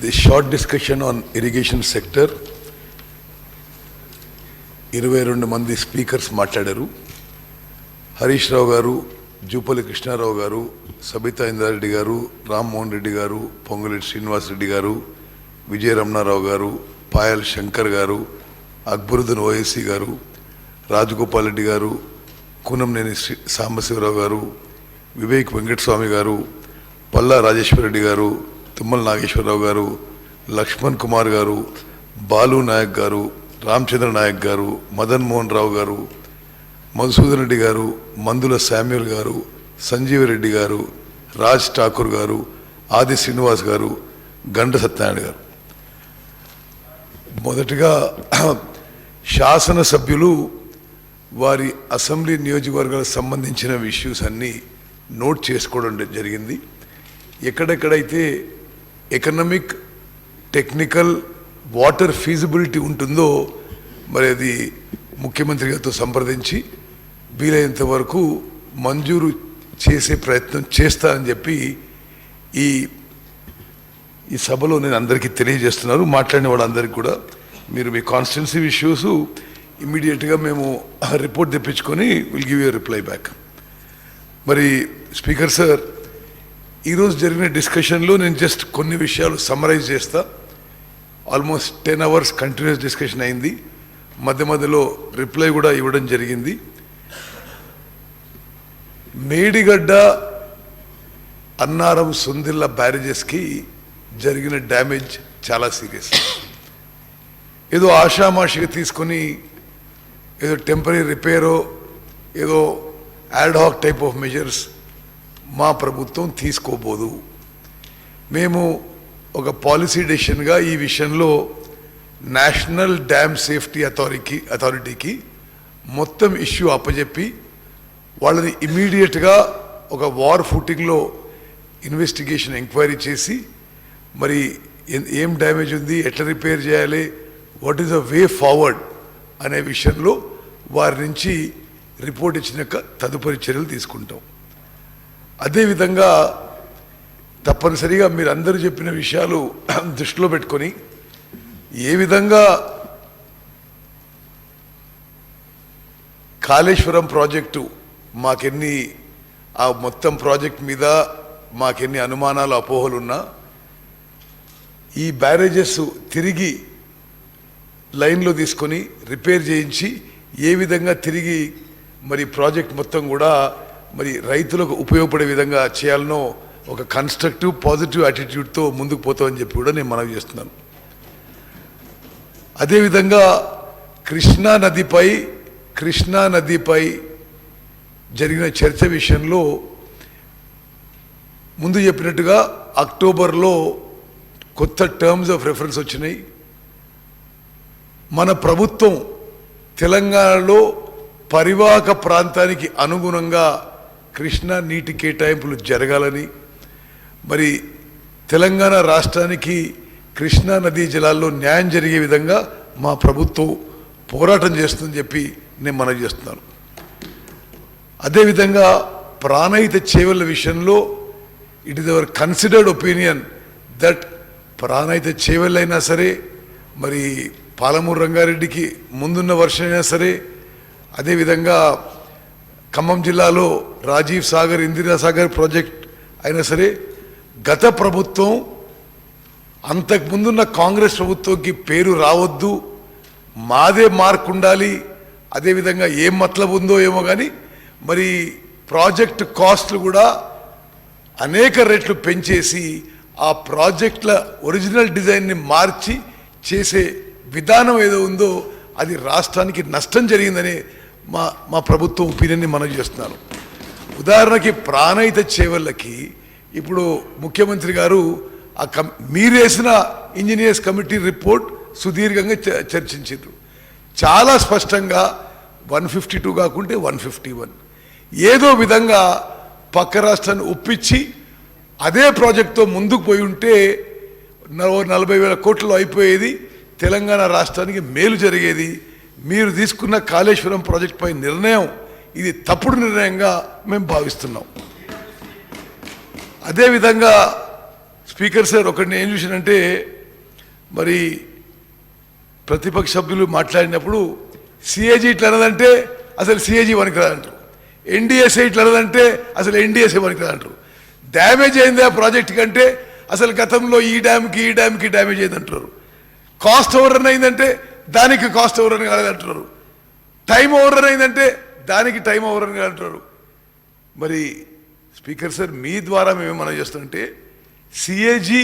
This short discussion on irrigation sector, 22 మంది speakers మాట్లాడారు. హరీష్ రావు గారు, జూపల్లి కృష్ణారావు గారు, సబితా ఇంద్రారెడ్డి గారు, రామ్మోహన్ రెడ్డి గారు, పొంగులేటి శ్రీనివాస్ రెడ్డి గారు, విజయ రమణారావు గారు, పాయల్ శంకర్ గారు, అక్బరుద్దీన్ ఓవైసీ గారు, రాజగోపాల్ రెడ్డి గారు, కూనంనేని సాంబశివరావు గారు, వివేక్ వెంకటస్వామి గారు, పల్లా రాజేశ్వర రెడ్డి గారు, తుమ్మల నాగేశ్వరరావు గారు, లక్ష్మణ్ కుమార్ గారు, బాలు నాయక్ గారు, రామచంద్ర నాయక్ గారు, మదన్ మోహన్ రావు గారు, మధుసూదన్ రెడ్డి గారు, మందుల శామ్యుల్ గారు, సంజీవరెడ్డి గారు, రాజ్ ఠాకూర్ గారు, ఆది శ్రీనివాస్ గారు, గండ సత్యనారాయణ గారు. మొదటిగా శాసనసభ్యులు వారి అసెంబ్లీ నియోజకవర్గాలకు సంబంధించిన ఇష్యూస్ అన్నీ నోట్ చేసుకోవడం జరిగింది. ఎక్కడెక్కడైతే ఎకనామిక్, టెక్నికల్, వాటర్ ఫీజిబిలిటీ ఉంటుందో మరి అది ముఖ్యమంత్రి గారితో సంప్రదించి వీలైనంత వరకు మంజూరు చేసే ప్రయత్నం చేస్తానని చెప్పి ఈ సభలో నేను అందరికీ తెలియజేస్తున్నారు. మాట్లాడిన వాళ్ళందరికీ కూడా మీరు మీ కాన్స్టిట్యున్సీ ఇష్యూస్ ఇమ్మీడియట్గా మేము రిపోర్ట్ తెప్పించుకొని will give you reply back. మరి స్పీకర్ సార్, ఈరోజు జరిగిన డిస్కషన్లో నేను జస్ట్ కొన్ని విషయాలు సమ్మరైజ్ చేస్తా. ఆల్మోస్ట్ 10 hours కంటిన్యూస్ డిస్కషన్ అయింది. మధ్య మధ్యలో రిప్లై కూడా ఇవ్వడం జరిగింది. మేడిగడ్డ, అన్నారం, సుందిల్ల బ్యారేజెస్కి జరిగిన డ్యామేజ్ చాలా సీరియస్. ఏదో ఆషామాషిగా తీసుకొని ఏదో టెంపరీ రిపేరో ఏదో add hack type of measures మా ప్రభుత్వం తీసుకోబోదు. మేము ఒక పాలసీ డెసిషన్గా ఈ విషయంలో నేషనల్ డ్యామ్ సేఫ్టీ అథారిటీకి మొత్తం ఇష్యూ అప్పచెప్పి వాళ్ళని ఇమీడియట్గా ఒక వార్ ఫుటింగ్లో ఇన్వెస్టిగేషన్ ఎంక్వైరీ చేసి మరి ఏం డ్యామేజ్ ఉంది, ఎట్లా రిపేర్ చేయాలి, what is the way forward అనే విషయంలో వారి నుంచి రిపోర్ట్ ఇచ్చినాక తదుపరి చర్యలు తీసుకుంటాం. అదేవిధంగా తప్పనిసరిగా మీరు అందరూ చెప్పిన విషయాలు దృష్టిలో పెట్టుకొని ఏ విధంగా కాళేశ్వరం ప్రాజెక్టు మాకెన్ని ఆ మొత్తం ప్రాజెక్ట్ మీద మాకెన్ని అనుమానాలు, అపోహలున్నా ఈ బ్యారేజెస్ తిరిగి లైన్లో తీసుకొని రిపేర్ చేయించి ఏ విధంగా తిరిగి మరి ప్రాజెక్ట్ మొత్తం కూడా మరి రైతులకు ఉపయోగపడే విధంగా చేయాలనో ఒక కన్స్ట్రక్టివ్, పాజిటివ్ యాటిట్యూడ్తో ముందుకు పోతామని చెప్పి కూడా నేను మనవి చేస్తున్నాను. అదేవిధంగా కృష్ణా నదిపై జరిగిన చర్చ విషయంలో ముందు చెప్పినట్టుగా అక్టోబర్లో కొత్త టర్మ్స్ ఆఫ్ రెఫరెన్స్ వచ్చినాయి. మన ప్రభుత్వం తెలంగాణలో పరివాహక ప్రాంతానికి అనుగుణంగా కృష్ణా నీటి కేటాయింపులు జరగాలని, మరి తెలంగాణ రాష్ట్రానికి కృష్ణా నదీ జలాల్లో న్యాయం జరిగే విధంగా మా ప్రభుత్వం పోరాటం చేస్తుందని చెప్పి నేను మనవి చేస్తున్నాను. అదేవిధంగా ప్రాణహిత చేవల విషయంలో it is our considered opinion that Pranahita చేవలైనా సరే, మరి పాలమూరు రంగారెడ్డికి ముందున్న వర్షం అయినా సరే, అదేవిధంగా ఖమ్మం జిల్లాలో రాజీవ్ సాగర్, ఇందిరాసాగర్ ప్రాజెక్ట్ అయినా సరే, గత ప్రభుత్వం అంతకుముందున్న కాంగ్రెస్ ప్రభుత్వంకి పేరు రావద్దు, మాదే మార్క్ ఉండాలి, అదేవిధంగా ఏం మతలబు ఉందో ఏమో కానీ మరి ప్రాజెక్ట్ కాస్ట్లు కూడా అనేక రెట్లు పెంచేసి ఆ ప్రాజెక్టుల ఒరిజినల్ డిజైన్ని మార్చి చేసే విధానం ఏదో ఉందో అది రాష్ట్రానికి నష్టం జరిగిందని మా ప్రభుత్వం ఒపీనియన్ని మనం చేస్తున్నాను. ఉదాహరణకి ప్రాణహిత చేవళ్ళకి ఇప్పుడు ముఖ్యమంత్రి గారు మీరేసిన ఇంజనీర్స్ కమిటీ రిపోర్ట్ సుదీర్ఘంగా చర్చించారు. చాలా స్పష్టంగా 152 కాకుంటే 151 ఏదో విధంగా పక్క రాష్ట్రాన్ని ఒప్పించి అదే ప్రాజెక్టుతో ముందుకు పోయి ఉంటే 40,000 కోట్లలో అయిపోయేది, తెలంగాణ రాష్ట్రానికి మేలు జరిగేది. మీరు తీసుకున్న కాళేశ్వరం ప్రాజెక్టుపై నిర్ణయం ఇది తప్పుడు నిర్ణయంగా మేము భావిస్తున్నాం. అదేవిధంగా స్పీకర్ సార్ ఒకటి ఏం చూసానంటే మరి ప్రతిపక్ష సభ్యులు మాట్లాడినప్పుడు సిఏజీ ఇట్లా అన్నదంటే అసలు సిఏజీ పనికిరాదంటారు, ఎన్డీఎస్ఏ ఇట్లా అన్నదంటే అసలు ఎన్డీఎస్ఏ పనికిరాదంటారు, డ్యామేజ్ అయింది ఆ ప్రాజెక్ట్ కంటే అసలు గతంలో ఈ డ్యామ్కి డ్యామేజ్ అయిందంటారు, కాస్ట్ ఓవర్ రన్ అయిందంటే దానికి కాస్ట్ ఓవర్ రన్ కాలేదంటారు, టైం ఓవర్ రన్ అయిందంటే దానికి టైం ఓవర్ రన్ కాదంటారు. మరి స్పీకర్ సార్ మీ ద్వారా మేమేమన్నా చేస్తుంటే CAG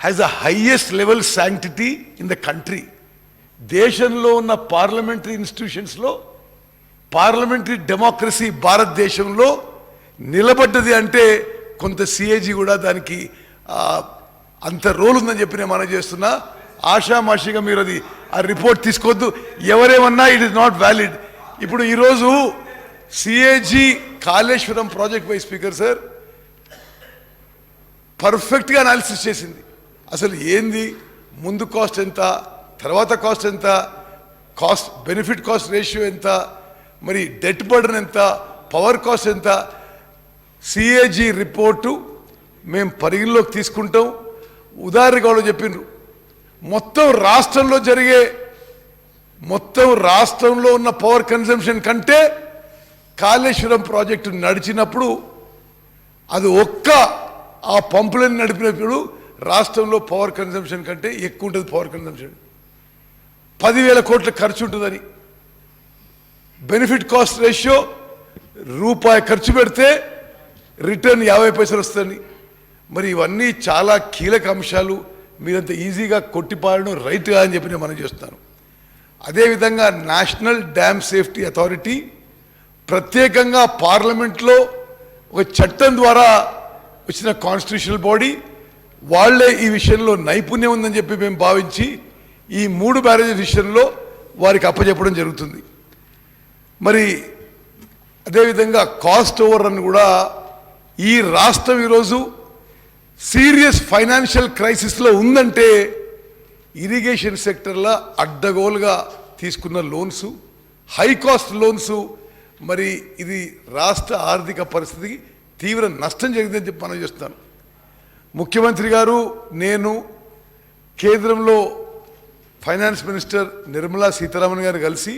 has the highest level sanctity in the country. దేశంలో ఉన్న పార్లమెంటరీ ఇన్స్టిట్యూషన్స్లో పార్లమెంటరీ డెమోక్రసీ భారతదేశంలో నిలబడ్డది అంటే కొంత సిఏజీ కూడా దానికి అంత రోల్ ఉందని చెప్పి నేను మనం చేస్తున్నా. ఆషామాషిగా మీరు అది ఆ రిపోర్ట్ తీసుకోవద్దు, ఎవరేమన్నా ఇట్ ఇస్ నాట్ వ్యాలిడ్. ఇప్పుడు ఈరోజు సిఏజీ కాళేశ్వరం ప్రాజెక్ట్ పై స్పీకర్ సార్ పర్ఫెక్ట్గా అనాలిసిస్ చేసింది. అసలు ఏంది, ముందు కాస్ట్ ఎంత, తర్వాత కాస్ట్ ఎంత, కాస్ట్ బెనిఫిట్ కాస్ట్ రేషియో ఎంత, మరి డెట్ బర్డన్ ఎంత, పవర్ కాస్ట్ ఎంత. సిఏజీ రిపోర్టు మేము పరిగణలోకి తీసుకుంటాం. ఉదాహరణగా వాళ్ళు చెప్పిండ్రు, మొత్తం రాష్ట్రంలో ఉన్న పవర్ కన్సంప్షన్ కంటే కాళేశ్వరం ప్రాజెక్టు నడిచినప్పుడు అది ఆ పంపులను నడిపినప్పుడు రాష్ట్రంలో పవర్ కన్సంప్షన్ కంటే ఎక్కువ ఉంటుంది. పవర్ కన్సంప్షన్ 10,000 కోట్ల ఖర్చు ఉంటుందని, బెనిఫిట్ కాస్ట్ రేషియో రూపాయి ఖర్చు పెడితే రిటర్న్ 50 పైసలు వస్తుంది. మరి ఇవన్నీ చాలా కీలక అంశాలు. మీరంత ఈజీగా కొట్టిపారడం రైట్ అని చెప్పి నేను మనం చేస్తాను. అదేవిధంగా నేషనల్ డ్యామ్ సేఫ్టీ అథారిటీ ప్రత్యేకంగా పార్లమెంట్లో ఒక చట్టం ద్వారా వచ్చిన కాన్స్టిట్యూషనల్ బాడీ, వాళ్లే ఈ విషయంలో నైపుణ్యం ఉందని చెప్పి మేము భావించి ఈ 3 బ్యారేజీ విషయంలో వారికి అప్పచెప్పడం జరుగుతుంది. మరి అదేవిధంగా కాస్ట్ ఓవర్ రన్ కూడా ఈ రాష్ట్రం ఈరోజు సీరియస్ ఫైనాన్షియల్ క్రైసిస్లో ఉందంటే ఇరిగేషన్ సెక్టర్లో అడ్డగోలుగా తీసుకున్న లోన్స్, హై కాస్ట్ లోన్స్, మరి ఇది రాష్ట్ర ఆర్థిక పరిస్థితికి తీవ్ర నష్టం జరిగిందని చెప్పి మనం చేస్తాను. ముఖ్యమంత్రి గారు, నేను కేంద్రంలో ఫైనాన్స్ మినిస్టర్ నిర్మలా సీతారామన్ గారు కలిసి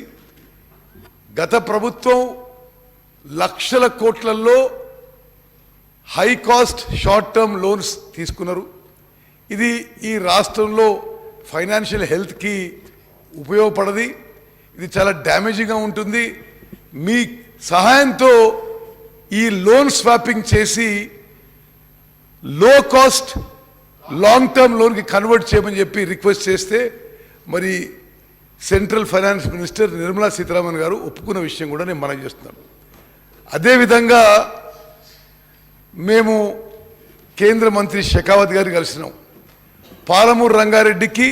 గత ప్రభుత్వం లక్షల కోట్లలో high cost short term loans తీసుకున్నారు. ఇది ఈ రాష్ట్రంలో ఫైనాన్షియల్ హెల్త్కి ఉపయోగపడది, ఇది చాలా డ్యామేజింగ్గా ఉంటుంది. మీ సహాయంతో ఈ లోన్ స్వాపింగ్ చేసి లో కాస్ట్ లాంగ్ టర్మ్ లోన్కి కన్వర్ట్ చేయమని చెప్పి రిక్వెస్ట్ చేస్తే మరి central finance minister Nirmala Sitharaman గారు ఒప్పుకున్న విషయం కూడా నేను మనం చేస్తున్నాను. అదేవిధంగా మేము కేంద్ర మంత్రి షెకావత్ గారిని కలిసినాం. పాలమూరు రంగారెడ్డికి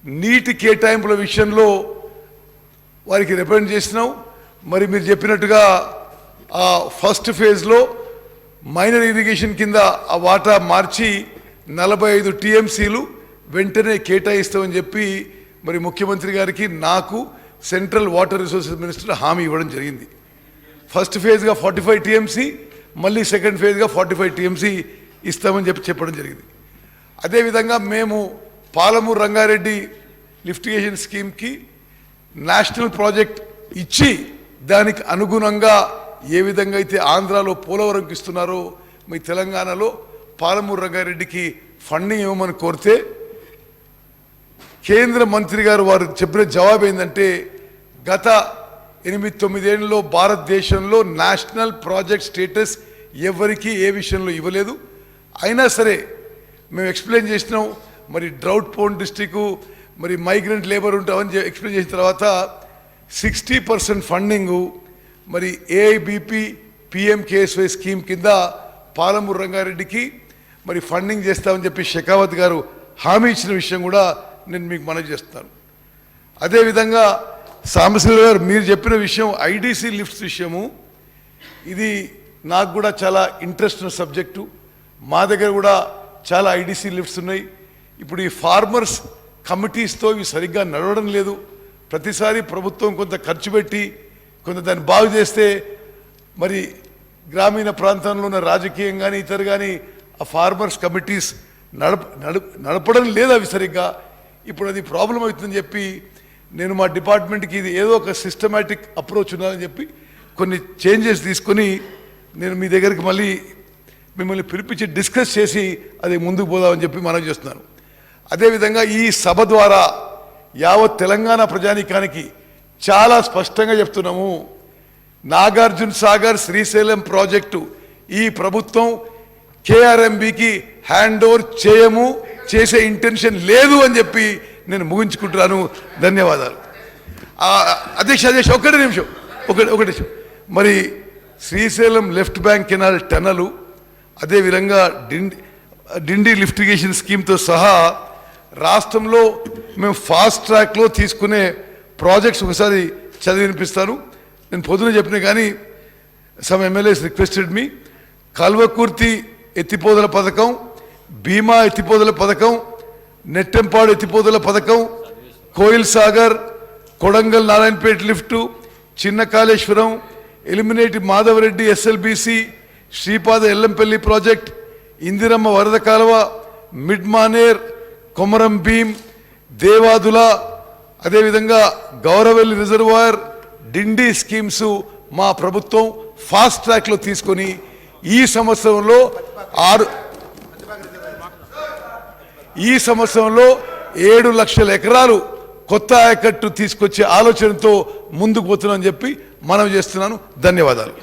నీటి కేటాయింపుల విషయంలో వారికి రిప్రజెంట్ చేసినాం. మరి మీరు చెప్పినట్టుగా ఆ ఫస్ట్ ఫేజ్లో మైనర్ ఇరిగేషన్ కింద ఆ వాటా మార్చి 45 టీఎంసీలు వెంటనే కేటాయిస్తామని చెప్పి మరి ముఖ్యమంత్రి గారికి, నాకు సెంట్రల్ వాటర్ రిసోర్సెస్ మినిస్టర్ హామీ ఇవ్వడం జరిగింది. ఫస్ట్ ఫేజ్గా 45 టీఎంసీ, మళ్ళీ సెకండ్ ఫేజ్గా 45 టీఎంసీ ఇస్తామని చెప్పడం జరిగింది. అదేవిధంగా మేము పాలమూరు రంగారెడ్డి లిఫ్ట్ ఇరిగేషన్ స్కీమ్కి నేషనల్ ప్రాజెక్ట్ ఇచ్చి దానికి అనుగుణంగా ఏ విధంగా అయితే ఆంధ్రాలో పోలవరంకి ఇస్తున్నారో మీ తెలంగాణలో పాలమూరు రంగారెడ్డికి ఫండింగ్ ఇవ్వమని కోరితే కేంద్ర మంత్రి గారు వారు చెప్పిన జవాబు ఏంటంటే, గత 8-9 ఏళ్ళలో భారతదేశంలో నేషనల్ ప్రాజెక్ట్ స్టేటస్ ఎవరికి ఏ విషయంలో ఇవ్వలేదు. అయినా సరే మేము ఎక్స్ప్లెయిన్ చేసినాం. మరి డ్రౌట్ పోన్ డిస్ట్రిక్ట్, మరి మైగ్రెంట్ లేబర్ ఉంటామని ఎక్స్ప్లెయిన్ చేసిన తర్వాత 60% ఫండింగు మరి ఏఐబిపి పిఎంకేఎస్వై స్కీమ్ కింద పాలమూరు రంగారెడ్డికి మరి ఫండింగ్ చేస్తామని చెప్పి షెకావత్ గారు హామీ ఇచ్చిన విషయం కూడా నేను మీకు మనవి చేస్తాను. అదేవిధంగా సాంబశివరావు గారు మీరు చెప్పిన విషయం ఐడిసి లిఫ్ట్స్ విషయము, ఇది నాకు కూడా చాలా ఇంట్రెస్ట్ ఉన్న సబ్జెక్టు. మా దగ్గర కూడా చాలా ఐడిసి లిఫ్ట్స్ ఉన్నాయి. ఇప్పుడు ఈ ఫార్మర్స్ కమిటీస్తో ఇవి సరిగ్గా నడవడం లేదు. ప్రతిసారి ప్రభుత్వం కొంత ఖర్చు పెట్టి కొంత దాన్ని బాగు చేస్తే మరి గ్రామీణ ప్రాంతంలో ఉన్న రాజకీయం కానీ ఇతరు కానీ ఆ ఫార్మర్స్ కమిటీస్ నడపడం లేదు అవి సరిగ్గా. ఇప్పుడు అది ప్రాబ్లం అవుతుందని చెప్పి నేను మా డిపార్ట్మెంట్కి ఇది ఏదో ఒక సిస్టమేటిక్ అప్రోచ్ ఉండాలని చెప్పి కొన్ని చేంజెస్ తీసుకొని నేను మీ దగ్గరికి మళ్ళీ మిమ్మల్ని పిలిపించి డిస్కస్ చేసి అది ముందుకు పోదామని చెప్పి మనం చేస్తున్నాను. అదేవిధంగా ఈ సభ ద్వారా యావత్ తెలంగాణ ప్రజానీకానికి చాలా స్పష్టంగా చెప్తున్నాము, నాగార్జున సాగర్ శ్రీశైలం ప్రాజెక్టు ఈ ప్రభుత్వం కేఆర్ఎంబికి హ్యాండ్ ఓవర్ చేసే ఇంటెన్షన్ లేదు అని చెప్పి నేను ముగించుకుంటున్నాను. ధన్యవాదాలు. అధ్యక్ష ఒకటి నిమిషం. మరి శ్రీశైలం లెఫ్ట్ బ్యాంక్ కెనాల్ టనలు, అదేవిధంగా డిండి లిఫ్టిగేషన్ స్కీమ్తో సహా రాష్ట్రంలో మేము ఫాస్ట్ ట్రాక్లో తీసుకునే ప్రాజెక్ట్స్ ఒకసారి చదివి వినిపిస్తాను. నేను పొద్దున చెప్పిన కానీ some MLAs requested me. Kalwakurthy ఎత్తిపోదల పథకం, భీమా ఎత్తిపోదల పథకం, నెట్టెంపాడు ఎత్తిపోదల పథకం, కోయిల్ సాగర్, కొడంగల్ నారాయణపేట లిఫ్టు, చిన్న కాళేశ్వరం, ఎలిమినేటి మాధవరెడ్డి ఎస్ఎల్బిసి, శ్రీపాద ఎల్లంపల్లి ప్రాజెక్ట్, ఇందిరమ్మ వరద కాలువ, మిడ్ మానేర్, కొమరం భీం, దేవాదుల, అదేవిధంగా గౌరవెల్లి రిజర్వాయర్, డిండి స్కీమ్స్ మా ప్రభుత్వం ఫాస్ట్ ట్రాక్లో తీసుకొని ఈ సంవత్సరంలో 7 లక్షల ఎకరాలు కొత్త ఆయకట్టు తీసుకొచ్చే ఆలోచనతో ముందుకు పోతున్నామని చెప్పి మనం చేస్తున్నాను. ధన్యవాదాలు.